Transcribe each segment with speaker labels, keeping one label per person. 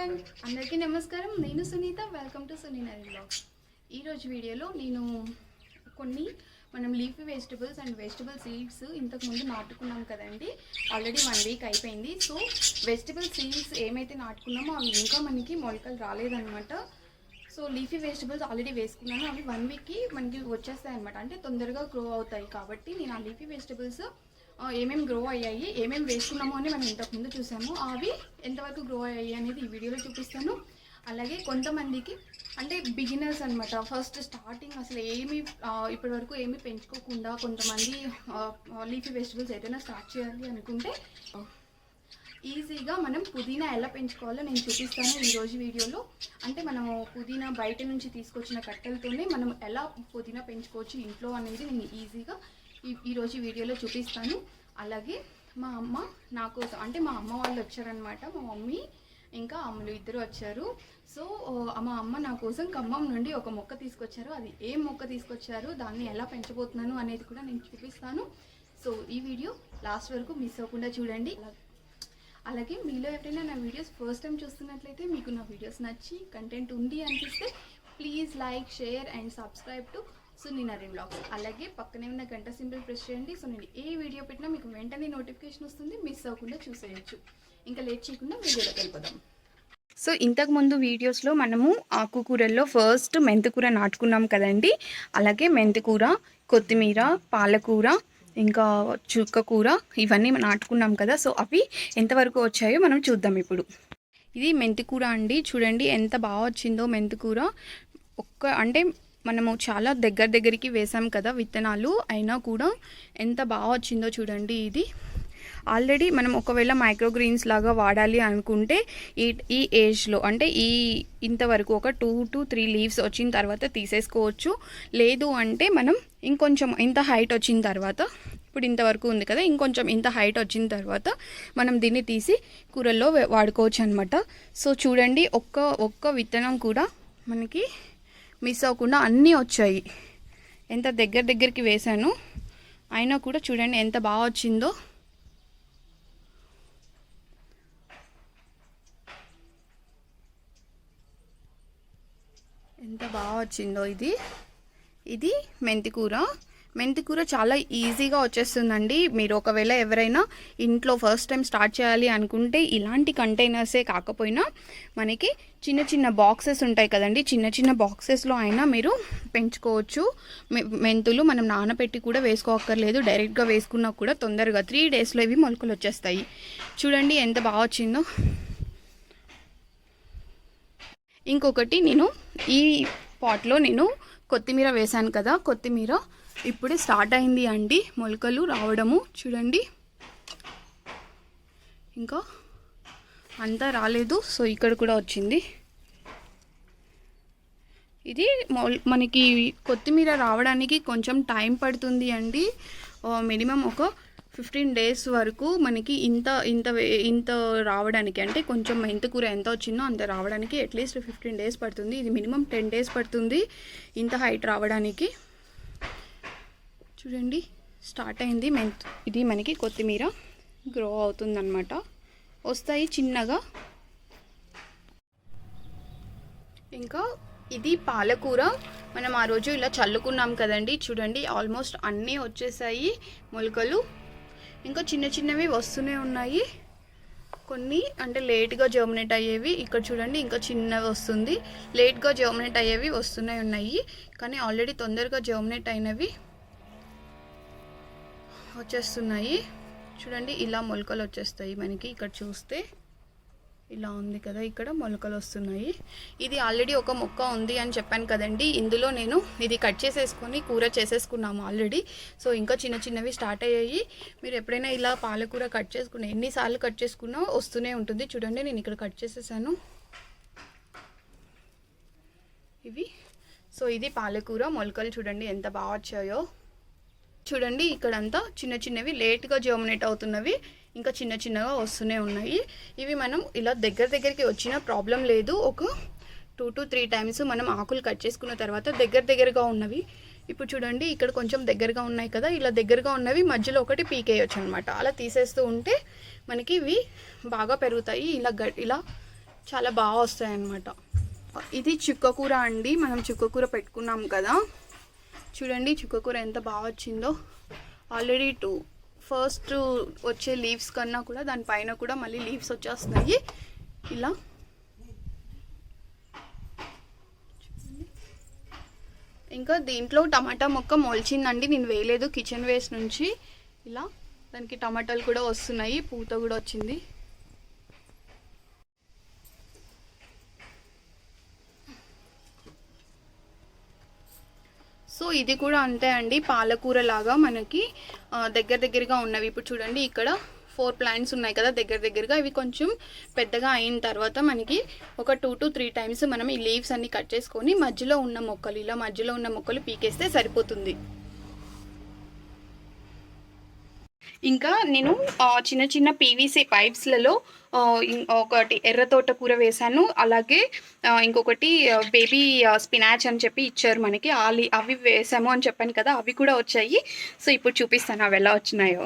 Speaker 1: Friend అందరికీ నమస్కారం. నేను Sunitha. Welcome to Suninari blogs. ఈరోజు వీడియోలో నేను కొన్ని మనం leafy vegetables and vegetable seeds ఇంతకుముందు నాటుకున్నాం కదండి. ఆల్రెడీ 1 వీక్ అయిపోయింది. సో వెజిటబుల్ సీడ్స్ ఏమైతే నాటుకున్నామో అవి ఇంకా మనకి మొలకలు రాలేదన్నమాట. సో లీఫీ వెజిటబుల్స్ ఆల్రెడీ వేసుకున్నాను. అవి 1 వీక్కి మనకి వచ్చేస్తాయి అనమాట. అంటే తొందరగా గ్రో అవుతాయి కాబట్టి నేను ఆ లీఫీ వెజిటబుల్స్ ఏమేమి గ్రో అయ్యాయి, ఏమేమి వేసుకున్నామో అని మనం ఇంతకుముందు చూసాము. అవి ఎంతవరకు గ్రో అయ్యాయి అనేది ఈ వీడియోలో చూపిస్తాను. అలాగే కొంతమందికి అంటే బిగినర్స్ అనమాట, ఫస్ట్ స్టార్టింగ్ అసలు ఏమి ఇప్పటి వరకు ఏమి పెంచుకోకుండా కొంతమంది లీఫీ వెజిటబుల్స్ ఏదైనా స్టార్ట్ చేయాలి అనుకుంటే ఈజీగా మనం పుదీనా ఎలా పెంచుకోవాలో నేను చూపిస్తాను ఈరోజు వీడియోలో. అంటే మనము పుదీనా బయట నుంచి తీసుకొచ్చిన కట్టెలతోనే మనం ఎలా పుదీనా పెంచుకోవచ్చు ఇంట్లో అనేది నేను ఈజీగా ఈరోజు వీడియోలో చూపిస్తాను. అలాగే మా అమ్మ నా కోసం, అంటే మా అమ్మ వాళ్ళు వచ్చారనమాట. మా మమ్మీ ఇంకా అమ్మలు ఇద్దరు వచ్చారు. సో మా అమ్మ నా కోసం ఖమ్మం నుండి ఒక మొక్క తీసుకొచ్చారు. అది ఏం మొక్క తీసుకొచ్చారు, దాన్ని ఎలా పెంచబోతున్నాను అనేది కూడా నేను చూపిస్తాను. సో ఈ వీడియో లాస్ట్ వరకు మిస్ అవ్వకుండా చూడండి. అలాగే మీలో ఎవరైనా నా వీడియోస్ ఫస్ట్ టైం చూస్తున్నట్లయితే, మీకు నా వీడియోస్ నచ్చి కంటెంట్ ఉంది అనిపిస్తే please like, share and subscribe to Suninari blogs. అలాగే పక్కనే ఉన్న గంట సింబల్ ప్రెస్ చేయండి. సో నేను ఏ వీడియో పెట్టినా మీకు వెంటనే నోటిఫికేషన్ వస్తుంది, మిస్ అవ్వకుండా చూసేయచ్చు. ఇంకా లేట్ చేయకుండా వీడియోలోకి వెళ్ళిపోదాం. సో ఇంతకుముందు వీడియోస్లో మనము ఆకుకూరల్లో ఫస్ట్ మెంతికూర నాటుకున్నాం కదండి. అలాగే మెంతికూర, కొత్తిమీర, పాలకూర, ఇంకా చుక్కకూర ఇవన్నీ నాటుకున్నాం కదా. సో అవి ఎంతవరకు వచ్చాయో మనం చూద్దాం ఇప్పుడు. ఇది మెంతికూర అండి. చూడండి ఎంత బాగా వచ్చిందో మెంతికూర. అంటే మనము చాలా దగ్గరికి వేసాం కదా విత్తనాలు, అయినా కూడా ఎంత బాగా వచ్చిందో చూడండి. ఇది ఆల్రెడీ మనం ఒకవేళ మైక్రోగ్రీన్స్ లాగా వాడాలి అనుకుంటే ఈ ఏజ్లో, అంటే ఇంతవరకు ఒక 2 to 3 లీవ్స్ వచ్చిన తర్వాత తీసేసుకోవచ్చు. లేదు అంటే మనం ఇంకొంచెం ఇంత హైట్ వచ్చిన తర్వాత, ఇప్పుడు ఇంతవరకు ఉంది కదా, ఇంకొంచెం ఇంత హైట్ వచ్చిన తర్వాత మనం దీన్ని తీసి కూరల్లో వాడుకోవచ్చు అనమాట. సో చూడండి, ఒక్క విత్తనం కూడా మనకి మిస్ అవ్వకుండా అన్నీ వచ్చాయి. ఎంత దగ్గరికి వేసాను, అయినా కూడా చూడండి ఎంత బాగా వచ్చిందో. ఎంత బాగా వచ్చిందో. ఇది మెంతికూర చాలా ఈజీగా వచ్చేస్తుందండి. మీరు ఒకవేళ ఎవరైనా ఇంట్లో ఫస్ట్ టైం స్టార్ట్ చేయాలి అనుకుంటే ఇలాంటి కంటైనర్సే కాకపోయినా మనకి చిన్న బాక్సెస్ ఉంటాయి కదండి, చిన్న బాక్సెస్లో అయినా మీరు పెంచుకోవచ్చు. మెంతులు మనం నానబెట్టి కూడా వేసుకోక్కర్లేదు, డైరెక్ట్గా వేసుకున్నా కూడా తొందరగా 3 డేస్లో ఇవి మొలకలు వచ్చేస్తాయి. చూడండి ఎంత బాగా వచ్చిందో. ఇంకొకటి, నేను ఈ పాట్లో నేను కొత్తిమీర వేశాను కదా, కొత్తిమీర ఇప్పుడే స్టార్ట్ అయింది అండి మొలకలు రావడము. చూడండి ఇంకా అంతా రాలేదు. సో ఇక్కడ కూడా వచ్చింది. ఇది మనకి కొత్తిమీర రావడానికి కొంచెం టైం పడుతుంది అండి. మినిమం ఒక 15 డేస్ వరకు మనకి ఇంత రావడానికి, అంటే కొంచెం మెంతికూర ఎంత వచ్చిందో అంత రావడానికి అట్లీస్ట్ 15 డేస్ పడుతుంది. ఇది మినిమం 10 డేస్ పడుతుంది ఇంత హైట్ రావడానికి. చూడండి స్టార్ట్ అయింది. ఇది మనకి కొత్తిమీర గ్రో అవుతుందన్నమాట, వస్తాయి చిన్నగా. ఇంకా ఇది పాలకూర. మనం ఆ రోజు ఇలా చల్లుకున్నాం కదండి. చూడండి ఆల్మోస్ట్ అన్నీ వచ్చేసాయి మొలకలు. ఇంకా చిన్నవి వస్తూనే ఉన్నాయి. కొన్ని అంటే లేట్గా జర్మినేట్ అయ్యేవి, ఇక్కడ చూడండి ఇంకా చిన్నవి వస్తుంది. లేట్గా జర్మినేట్ అయ్యేవి వస్తూనే ఉన్నాయి, కానీ ఆల్రెడీ తొందరగా జర్మినేట్ అయినవి వచ్చేస్తున్నాయి. చూడండి ఇలా మొలకలు వచ్చేస్తాయి మనకి. ఇక్కడ చూస్తే ఇలా ఉంది కదా, ఇక్కడ మొలకలు వస్తున్నాయి. ఇది ఆల్రెడీ ఒక మొక్క ఉంది అని చెప్పాను కదండి. ఇందులో నేను ఇది కట్ చేసేసుకొని కూర చేసేసుకున్నాము ఆల్రెడీ. సో ఇంకా చిన్నవి స్టార్ట్ అయ్యాయి. మీరు ఎప్పుడైనా ఇలా పాలకూర కట్ చేసుకున్నా, ఎన్నిసార్లు కట్ చేసుకున్నా వస్తూనే ఉంటుంది. చూడండి నేను ఇక్కడ కట్ చేసేసాను ఇవి. సో ఇది పాలకూర మొలకలు చూడండి ఎంత బాగా వచ్చాయో. చూడండి ఇక్కడంతా చిన్నవి లేట్గా జర్మినేట్ అవుతున్నవి ఇంకా చిన్నగా వస్తూనే ఉన్నాయి. ఇవి మనం ఇలా దగ్గరికి వచ్చిన ప్రాబ్లం లేదు. ఒక 2 to 3 టైమ్స్ మనం ఆకులు కట్ చేసుకున్న తర్వాత దగ్గరగా ఉన్నవి ఇప్పుడు చూడండి ఇక్కడ కొంచెం దగ్గరగా ఉన్నాయి కదా, ఇలా దగ్గరగా ఉన్నవి మధ్యలో ఒకటి పీకేయొచ్చు అనమాట. అలా తీసేస్తూ ఉంటే మనకి ఇవి బాగా పెరుగుతాయి. ఇలా చాలా బాగా వస్తాయి అన్నమాట. ఇది చుక్కకూర అండి, మనం చుక్కకూర పెట్టుకున్నాం కదా, చూడండి చుక్కకూర ఎంత బాగా వచ్చిందో. ఆల్రెడీ ఫస్ట్ వచ్చే లీవ్స్ కన్నా కూడా దానిపైన కూడా మళ్ళీ లీవ్స్ వచ్చేస్తున్నాయి ఇలా. ఇంకా దీంట్లో టమాటా మొక్క మొలిచిందండి, నేను వేయలేదు, కిచెన్ వేస్ట్ నుంచి ఇలా దానికి టమాటాలు కూడా వస్తున్నాయి, పూత కూడా వచ్చింది. సో ఇది కూడా అంతే అండి, పాలకూర లాగా మనకి దగ్గరగా ఉన్నవి. ఇప్పుడు చూడండి ఇక్కడ 4 ప్లాంట్స్ ఉన్నాయి కదా దగ్గరగా, ఇవి కొంచెం పెద్దగా అయిన తర్వాత మనకి ఒక 2 to 3 టైమ్స్ మనం ఈ లీవ్స్ అన్ని కట్ చేసుకొని మధ్యలో ఉన్న మొక్కలు ఇలా మధ్యలో ఉన్న మొక్కలు పీకేస్తే సరిపోతుంది. ఇంకా నేను చిన్న చిన్న పీవీసీ పైప్స్లలో ఒకటి ఎర్ర తోటకూర వేశాను, అలాగే ఇంకొకటి బేబీ స్పినాచ్ అని చెప్పి ఇచ్చారు మనకి, అవి వేసాము అని చెప్పాను కదా, అవి కూడా వచ్చాయి. సో ఇప్పుడు చూపిస్తాను అవి ఎలా వచ్చినాయో.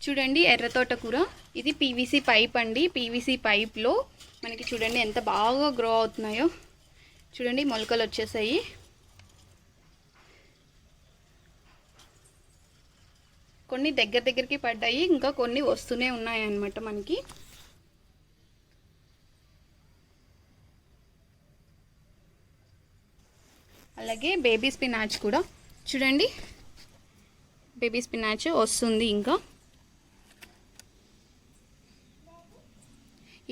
Speaker 1: చూడండి ఎర్ర తోటకూర, ఇది పీవీసీ పైప్ అండి. పీవీసీ పైప్లో మనకి చూడండి ఎంత బాగా గ్రో అవుతున్నాయో, చూడండి మొలకలు వచ్చేసాయి. కొన్ని దగ్గరికి పడ్డాయి, ఇంకా కొన్ని వస్తూనే ఉన్నాయి అన్నమాట మనకి. అలాగే బేబీ స్పినాచ్ కూడా చూడండి, బేబీ స్పినాచ్ వస్తుంది. ఇంకా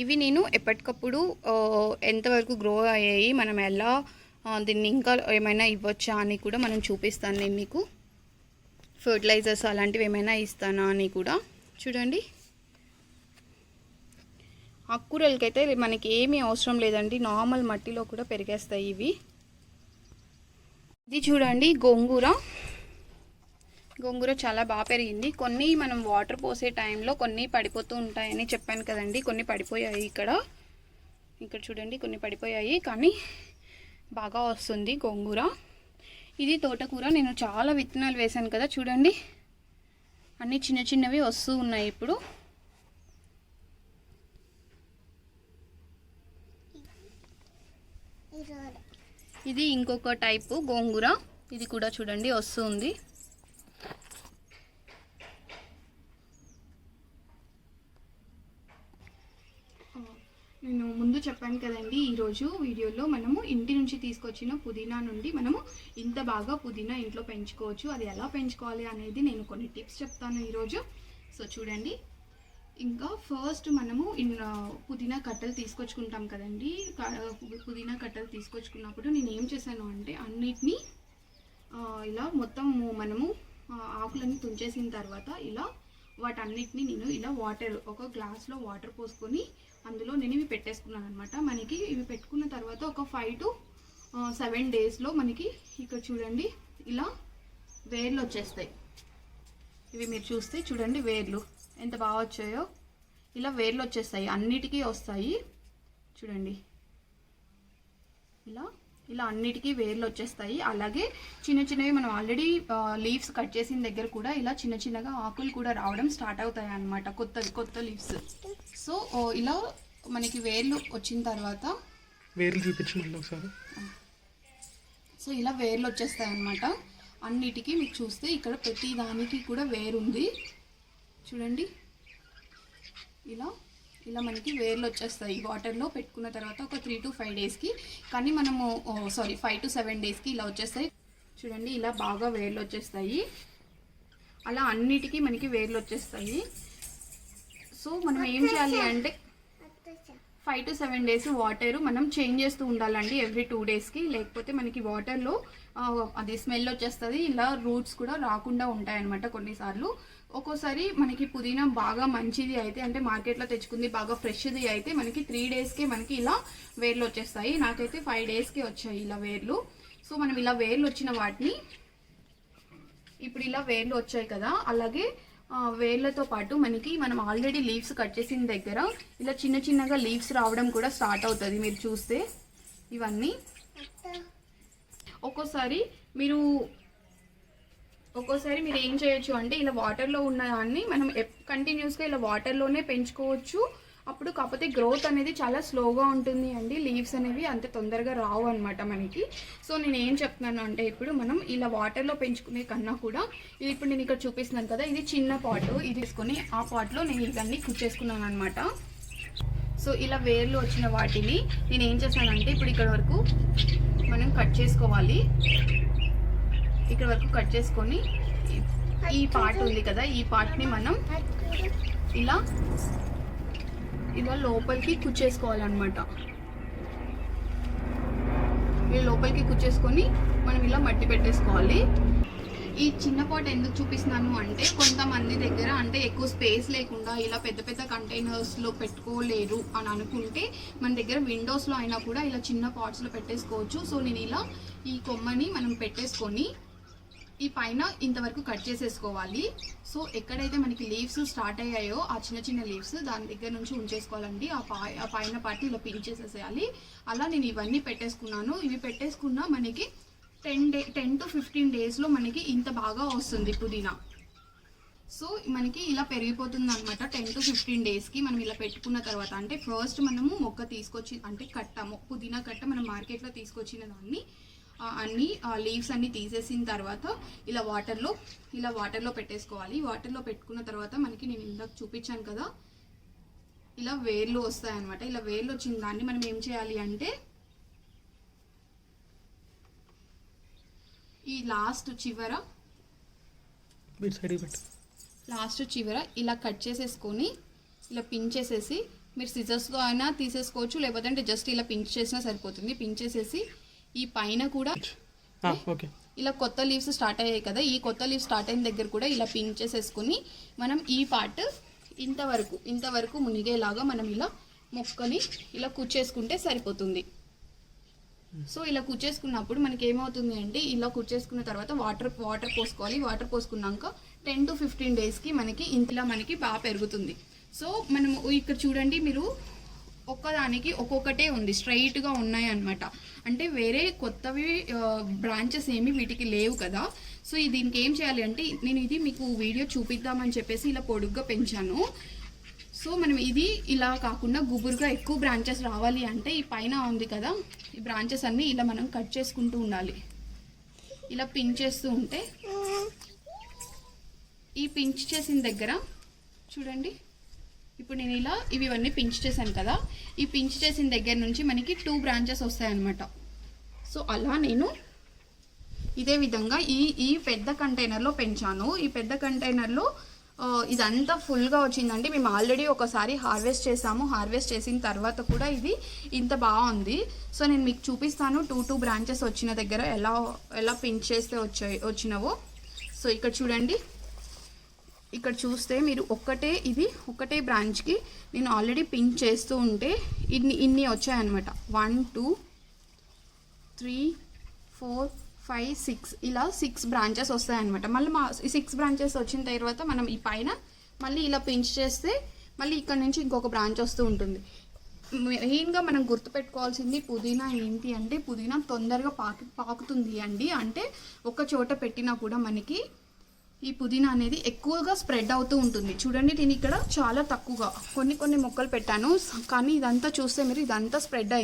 Speaker 1: ఇవి నేను ఎప్పటికప్పుడు ఎంతవరకు గ్రో అయ్యాయి, మనం ఎలా దీన్ని ఇంకా ఏమైనా ఇవ్వచ్చా అని కూడా మనం చూపిస్తాను నేను మీకు. ఫర్టిలైజర్స్ అలాంటివి ఏమైనా ఇస్తానా అని కూడా. చూడండి ఆకుకూరలకైతే మనకి ఏమీ అవసరం లేదండి, నార్మల్ మట్టిలో కూడా పెరిగేస్తాయి ఇవి. ఇది చూడండి గోంగూర చాలా బాగా పెరిగింది. కొన్ని మనం వాటర్ పోసే టైంలో కొన్ని పడిపోతూ ఉంటాయని చెప్పాను కదండి, కొన్ని పడిపోయాయి. ఇక్కడ చూడండి కొన్ని పడిపోయాయి, కానీ బాగా వస్తుంది గోంగూర. ఇది తోటకూర, నేను చాలా విత్తనాలు వేశాను కదా, చూడండి అన్నీ చిన్నవి వస్తూ ఉన్నాయి ఇప్పుడు. ఇది ఇంకొక టైపు గోంగూర, ఇది కూడా చూడండి వస్తుంది. నేను ముందు చెప్పాను కదండి, ఈరోజు వీడియోలో మనము ఇంటి నుంచి తీసుకొచ్చిన పుదీనా నుండి మనము ఇంత బాగా పుదీనా ఇంట్లో పెంచుకోవచ్చు, అది ఎలా పెంచుకోవాలి అనేది నేను కొన్ని టిప్స్ చెప్తాను ఈరోజు. సో చూడండి, ఇంకా ఫస్ట్ మనము పుదీనా కట్టలు తీసుకొచ్చుకుంటాం కదండి, పుదీనా కట్టలు తీసుకొచ్చుకున్నప్పుడు నేను ఏం చేశాను అంటే అన్నిటినీ ఇలా మొత్తం మనము ఆకులన్నీ తుంచేసిన తర్వాత ఇలా వాటన్నిటిని నేను ఇలా ఒక గ్లాస్లో వాటర్ పోసుకొని అందులో నేను ఇవి పెట్టేసుకున్నాను అనమాట. మనకి ఇవి పెట్టుకున్న తర్వాత ఒక 5 to 7 డేస్లో మనకి ఇక్కడ చూడండి ఇలా వేర్లు వచ్చేస్తాయి. ఇవి మీరు చూస్తే చూడండి వేర్లు ఎంత బాగా వచ్చాయో, ఇలా వేర్లు వచ్చేస్తాయి, అన్నిటికీ వస్తాయి. చూడండి ఇలా అన్నిటికీ వేర్లు వచ్చేస్తాయి. అలాగే చిన్నవి మనం ఆల్రెడీ లీవ్స్ కట్ చేసిన దగ్గర కూడా ఇలా చిన్నగా ఆకులు కూడా రావడం స్టార్ట్ అవుతాయి అన్నమాట, కొత్త లీవ్స్. సో ఇలా మనకి వేర్లు వచ్చిన తర్వాత
Speaker 2: వేర్లు చూపించండి ఒకసారి.
Speaker 1: సో ఇలా వేర్లు వచ్చేస్తాయి అన్నమాట అన్నిటికీ. మీకు చూస్తే ఇక్కడ ప్రతి దానికి కూడా వేరుంది చూడండి. ఇలా మనకి వేర్లు వచ్చేస్తాయి వాటర్లో పెట్టుకున్న తర్వాత ఒక 3 to 5 డేస్కి, కానీ మనము 5 to 7 డేస్కి ఇలా వచ్చేస్తాయి. చూడండి ఇలా బాగా వేర్లు వచ్చేస్తాయి, అలా అన్నిటికీ మనకి వేర్లు వచ్చేస్తాయి. సో మనం ఏం చేయాలి అంటే 5 to 7 డేస్ వాటర్ మనం చేంజ్ చేస్తూ ఉండాలండి ఎవ్రీ 2 డేస్కి, లేకపోతే మనకి వాటర్లో అది స్మెల్ వచ్చేస్తుంది, ఇలా రూట్స్ కూడా రాకుండా ఉంటాయన్నమాట కొన్నిసార్లు. ఒక్కోసారి మనకి పుదీనా బాగా మంచిది అయితే, అంటే మార్కెట్లో తెచ్చుకుంది బాగా ఫ్రెష్ది అయితే మనకి 3 డేస్కే మనకి ఇలా వేర్లు వచ్చేస్తాయి. నాకైతే 5 డేస్కే వచ్చాయి ఇలా వేర్లు. సో మనం ఇలా వేర్లు వచ్చిన వాటిని ఇప్పుడు ఇలా వేర్లు వచ్చాయి కదా, అలాగే వేర్లతో పాటు మనకి మనం ఆల్రెడీ లీవ్స్ కట్ చేసిన దగ్గర ఇలా చిన్నగా లీవ్స్ రావడం కూడా స్టార్ట్ అవుతుంది. మీరు చూస్తే ఇవన్నీ ఒక్కోసారి మీరు ఏం చేయొచ్చు అంటే ఇలా వాటర్లో ఉన్న దాన్ని మనం కంటిన్యూస్గా ఇలా వాటర్లోనే పెంచుకోవచ్చు. అప్పుడు కాకపోతే గ్రోత్ అనేది చాలా స్లోగా ఉంటుంది అండి. లీవ్స్ అనేవి అంత తొందరగా రావు అనమాట మనకి. సో నేను ఏం చెప్తున్నాను అంటే ఇప్పుడు మనం ఇలా వాటర్లో పెంచుకునే కన్నా కూడా ఇది ఇప్పుడు నేను ఇక్కడ చూపిస్తున్నాను కదా, ఇది చిన్న పాట్. ఇది తీసుకొని ఆ పాట్లో నేను ఇవన్నీ కుచ్చేసుకున్నాను అనమాట. సో ఇలా వేర్లు వచ్చిన వాటిని నేను ఏం చేశానంటే ఇప్పుడు ఇక్కడ వరకు మనం కట్ చేసుకోవాలి. ఇక్కడ వరకు కట్ చేసుకొని ఈ పార్ట్ ఉంది కదా, ఈ పార్ట్ని మనం ఇలా ఇలా లోపలికి కుచ్చేసుకోవాలన్నమాట. ఇలా లోపలికి కుచ్చేసుకొని మనం ఇలా మట్టి పెట్టేసుకోవాలి. ఈ చిన్న పాట్ ఎందుకు చూపిస్తున్నాను అంటే కొంతమంది దగ్గర అంటే ఎక్కువ స్పేస్ లేకుండా ఇలా పెద్ద పెద్ద కంటైనర్స్లో పెట్టుకోలేరు అని అనుకుంటే మన దగ్గర విండోస్లో అయినా కూడా ఇలా చిన్న పాట్స్లో పెట్టేసుకోవచ్చు. సో నేను ఇలా ఈ కొమ్మని మనం పెట్టేసుకొని ఈ పైన ఇంతవరకు కట్ చేసేసుకోవాలి. సో ఎక్కడైతే మనకి లీవ్స్ స్టార్ట్ అయ్యాయో ఆ చిన్న చిన్న లీవ్స్ దాని దగ్గర నుంచి ఉంచేసుకోవాలండి. ఆ పైన పార్ట్ ఇలా పిన్ చేసేసేయాలి. అలా నేను ఇవన్నీ పెట్టేసుకున్నాను. ఇవి పెట్టేసుకున్నా మనకి 10 to 15 డేస్లో మనకి ఇంత బాగా వస్తుంది పుదీనా. సో మనకి ఇలా పెరిగిపోతుంది అనమాట 10 to 15 డేస్కి మనం ఇలా పెట్టుకున్న తర్వాత. అంటే ఫస్ట్ మనము మొక్క తీసుకొచ్చి అంటే పుదీనా కట్ట మనం మార్కెట్లో తీసుకొచ్చిన దాన్ని అన్ని లీవ్స్ అన్ని తీసేసిన తర్వాత ఇలా వాటర్లో పెట్టేసుకోవాలి. వాటర్లో పెట్టుకున్న తర్వాత మనకి నేను ఇందాక చూపించాను కదా, ఇలా వేర్లు వస్తాయన్నమాట. ఇలా వేర్లు వచ్చిన దాన్ని మనం ఏం చేయాలి అంటే ఈ లాస్ట్ చివర ఇలా కట్ చేసేసుకొని ఇలా పించ్ చేసేసి మీరు సిజర్స్తో అయినా తీసేసుకోవచ్చు, లేకపోతే జస్ట్ ఇలా పించ్ చేసినా సరిపోతుంది. పించ్ చేసేసి ఈ పైన కూడా ఇలా కొత్త లీవ్స్ స్టార్ట్ అయ్యాయి కదా, ఈ కొత్త లీవ్స్ స్టార్ట్ అయిన దగ్గర కూడా ఇలా పించ్ చేసేసుకొని మనం ఈ పార్ట్ ఇంతవరకు మునిగేలాగా మనం ఇలా మొక్కని ఇలా కుచ్చేసుకుంటే సరిపోతుంది. సో ఇలా కుచ్చేసుకున్నప్పుడు మనకి ఏమవుతుంది అంటే ఇలా కుచ్చేసుకున్న తర్వాత వాటర్ పోసుకోవాలి. వాటర్ పోసుకున్నాక 10 to 15 డేస్కి మనకి ఇంతలా మనకి బాగా పెరుగుతుంది. సో మనము ఇక్కడ చూడండి, మీరు ఒక్కదానికి ఒక్కొక్కటే ఉంది, స్ట్రైట్గా ఉన్నాయి అనమాట. అంటే వేరే కొత్తవి బ్రాంచెస్ ఏమి వీటికి లేవు కదా. సో దీనికి ఏం చేయాలి అంటే నేను ఇది మీకు వీడియో చూపిద్దామని చెప్పేసి ఇలా పొడుగ్గా పెంచాను. సో మనం ఇది ఇలా కాకుండా గుబురుగా ఎక్కువ బ్రాంచెస్ రావాలి అంటే ఈ పైన ఉంది కదా, ఈ బ్రాంచెస్ అన్నీ ఇలా మనం కట్ చేసుకుంటూ ఉండాలి. ఇలా పించ్ చేస్తూ ఉంటే ఈ పించ్ చేసిన దగ్గర చూడండి, ఇప్పుడు నేను ఇలా ఇవన్నీ పించ్ చేశాను కదా, ఈ పించ్ చేసిన దగ్గర నుంచి మనకి 2 బ్రాంచెస్ వస్తాయన్నమాట. సో అలా నేను ఇదే విధంగా ఈ పెద్ద కంటైనర్లో పెంచాను. ఈ పెద్ద కంటైనర్లో ఇదంతా ఫుల్గా వచ్చిందండి. మేము ఆల్రెడీ ఒకసారి హార్వెస్ట్ చేసాము. హార్వెస్ట్ చేసిన తర్వాత కూడా ఇది ఇంత బాగుంది. సో నేను మీకు చూపిస్తాను 2 బ్రాంచెస్ వచ్చిన దగ్గర ఎలా పించ్ చేస్తే వచ్చినవో. సో ఇక్కడ చూడండి, ఇక్కడ చూస్తే మీరు ఒకటే బ్రాంచ్కి నేను ఆల్రెడీ పించ్ చేస్తూ ఉంటే ఇన్ని వచ్చాయన్నమాట. 1 2 3 4 5 6 ఇలా 6 బ్రాంచెస్ వస్తాయన్నమాట. మళ్ళీ 6 బ్రాంచెస్ వచ్చిన తర్వాత మనం ఈ పైన మళ్ళీ ఇలా పించ్ చేస్తే మళ్ళీ ఇక్కడ నుంచి ఇంకొక బ్రాంచ్ వస్తూ ఉంటుంది. మెయిన్గా మనం గుర్తుపెట్టుకోవాల్సింది పుదీనా ఏంటి అంటే పుదీనా తొందరగా పాకుతుంది అండి. అంటే ఒక చోట పెట్టినా కూడా మనకి ఈ పుదీనా అనేది ఎక్కువగా స్ప్రెడ్ అవుతూ ఉంటుంది. చూడండి, నేను ఇక్కడ చాలా తక్కువగా కొన్ని మొక్కలు పెట్టాను, కానీ ఇదంతా చూస్తే మీరు ఇదంతా స్ప్రెడ్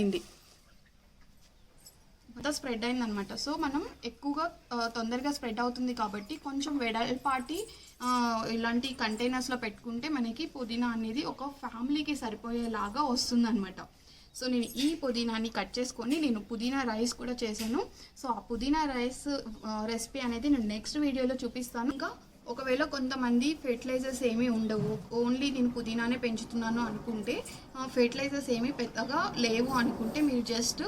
Speaker 1: అయిందనమాట. సో మనం ఎక్కువగా తొందరగా స్ప్రెడ్ అవుతుంది కాబట్టి కొంచెం వెడల్పాటి ఇలాంటి కంటైనర్స్లో పెట్టుకుంటే మనకి పుదీనా అనేది ఒక ఫ్యామిలీకి సరిపోయేలాగా వస్తుందన్నమాట. సో నేను ఈ పుదీనాని కట్ చేసుకొని నేను పుదీనా రైస్ కూడా చేశాను. సో ఆ పుదీనా రైస్ రెసిపీ అనేది నేను నెక్స్ట్ వీడియోలో చూపిస్తాను. ఇంకా ఒకవేళ కొంతమంది ఫెర్టిలైజర్స్ ఏమీ ఉండవు, ఓన్లీ నేను పుదీనానే పెంచుతున్నాను అనుకుంటే, ఫెర్టిలైజర్స్ ఏమీ పెద్దగా లేవు అనుకుంటే మీరు జస్ట్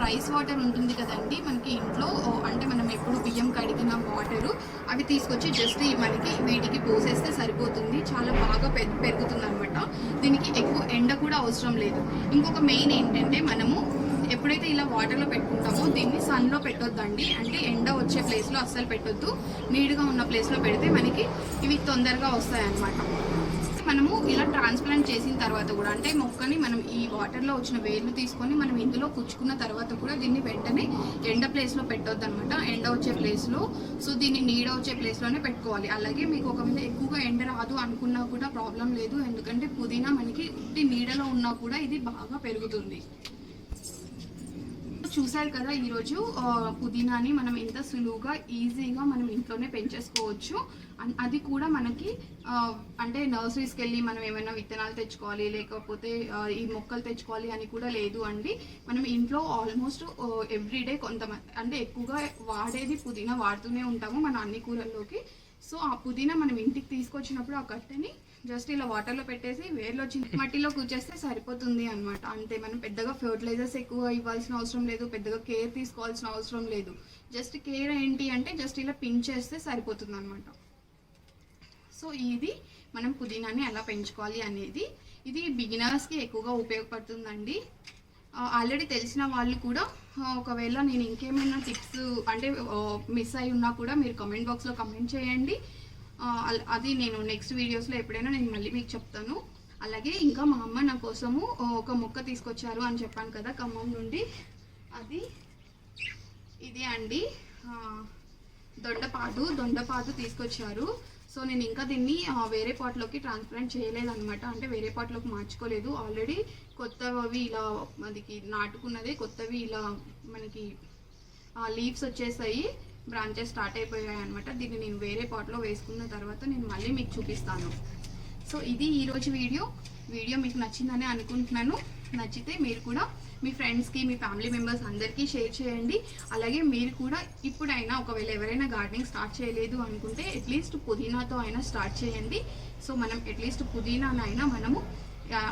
Speaker 1: రైస్ వాటర్ ఉంటుంది కదండి మనకి ఇంట్లో, అంటే మనం ఎప్పుడు బియ్యం కడిగిన వాటరు అవి తీసుకొచ్చి జస్ట్ మనకి వీటికి పోసేస్తే సరిపోతుంది. చాలా బాగా పెరుగుతుంది అనమాట. దీనికి ఎక్కువ ఎండ కూడా అవసరం లేదు. ఇంకొక మెయిన్ ఏంటంటే మనము ఎప్పుడైతే ఇలా వాటర్లో పెట్టుకుంటామో దీన్ని సన్లో పెట్టొద్దండి. అంటే ఎండ వచ్చే ప్లేస్లో అస్సలు పెట్టొద్దు, నీట్గా ఉన్న ప్లేస్లో పెడితే మనకి ఇవి తొందరగా వస్తాయన్నమాట. మనము ఇలా ట్రాన్స్ప్లాంట్ చేసిన తర్వాత కూడా అంటే మొక్కని మనం ఈ వాటర్లో వచ్చిన వేర్లు తీసుకొని మనం ఇందులో కుచ్చుకున్న తర్వాత కూడా దీన్ని వెంటనే ఎండ ప్లేస్లో పెట్టొద్దు అనమాట. ఎండ వచ్చే ప్లేస్లో, సో దీన్ని నీడ వచ్చే ప్లేస్లోనే పెట్టుకోవాలి. అలాగే మీకు ఒకవేళ ఎక్కువగా ఎండ రాదు అనుకున్నా కూడా ప్రాబ్లం లేదు, ఎందుకంటే పుదీనా మనకి ఉట్టి నీడలో ఉన్నా కూడా ఇది బాగా పెరుగుతుంది. చూసారు కదా ఈరోజు పుదీనాని మనం ఎంత సులువుగా ఈజీగా మనం ఇంట్లోనే పెంచేసుకోవచ్చు. అది కూడా మనకి అంటే నర్సరీస్కి వెళ్ళి మనం ఏమైనా విత్తనాలు తెచ్చుకోవాలి లేకపోతే ఈ మొక్కలు తెచ్చుకోవాలి అని కూడా లేదు అండి. మనం ఇంట్లో ఆల్మోస్ట్ ఎవ్రీడే కొంతమంది అంటే ఎక్కువగా వాడేది పుదీనా వాడుతూనే ఉంటాము మన అన్ని కూరల్లోకి. సో ఆ పుదీనా మనం ఇంటికి తీసుకొచ్చినప్పుడు ఆ కట్టెని జస్ట్ ఇలా వాటర్లో పెట్టేసి వేర్లో మట్టిలో కూర్చేస్తే సరిపోతుంది అనమాట. అంతే, మనం పెద్దగా ఫెర్టిలైజర్స్ ఎక్కువ ఇవ్వాల్సిన అవసరం లేదు, పెద్దగా కేర్ తీసుకోవాల్సిన అవసరం లేదు. జస్ట్ కేర్ ఏంటి అంటే జస్ట్ ఇలా పిన్ చేస్తే సరిపోతుంది అనమాట. సో ఇది మనం పుదీనాని ఎలా పెంచుకోవాలి అనేది, ఇది బిగినర్స్కి ఎక్కువగా ఉపయోగపడుతుందండి. ఆల్రెడీ తెలిసిన వాళ్ళు కూడా ఒకవేళ నేను ఇంకేమైనా టిప్స్ అంటే మిస్ అయి ఉన్నా కూడా మీరు కామెంట్ బాక్స్లో కామెంట్ చేయండి. అది నేను నెక్స్ట్ వీడియోస్లో ఎప్పుడైనా నేను మళ్ళీ మీకు చెప్తాను. అలాగే ఇంకా మా అమ్మ నా కోసము ఒక మొక్క తీసుకొచ్చారు అని చెప్పాను కదా ఖమ్మం నుండి, అది ఇదే అండి దొండపాదు తీసుకొచ్చారు. సో నేను ఇంకా దీన్ని వేరే పాట్లోకి ట్రాన్స్ప్లాంట్ చేయలేదన్నమాట, అంటే వేరే పాట్లోకి మార్చుకోలేదు. ఆల్రెడీ కొత్తవి ఇలా మనకి నాటుకున్నదే కొత్తవి ఇలా మనకి లీవ్స్ వచ్చేసాయి, బ్రాంచెస్ స్టార్ట్ అయిపోయాయి అనమాట. దీన్ని నేను వేరే పాట్లో వేసుకున్న తర్వాత నేను మళ్ళీ మీకు చూపిస్తాను. సో ఇది ఈరోజు వీడియో మీకు నచ్చిందని అనుకుంటున్నాను. నచ్చితే మీరు కూడా మీ ఫ్రెండ్స్కి మీ ఫ్యామిలీ మెంబర్స్ అందరికీ షేర్ చేయండి. అలాగే మీరు కూడా ఇప్పుడైనా ఒకవేళ ఎవరైనా గార్డెనింగ్ స్టార్ట్ చేయలేదు అనుకుంటే అట్లీస్ట్ పుదీనాతో అయినా స్టార్ట్ చేయండి. సో మనం అట్లీస్ట్ పుదీనానైనా మనము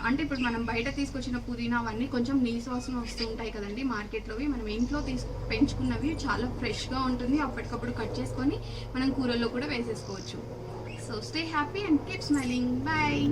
Speaker 1: అంటే ఇప్పుడు మనం బయట తీసుకొచ్చిన పుదీనా అవన్నీ కొంచెం నీసు వాసన వస్తూ ఉంటాయి కదండి మార్కెట్లోవి, మనం ఇంట్లో పెంచుకున్నవి చాలా ఫ్రెష్గా ఉంటుంది. అప్పటికప్పుడు కట్ చేసుకొని మనం కూరల్లో కూడా వేసేసుకోవచ్చు. So stay happy and keep smiling. Bye.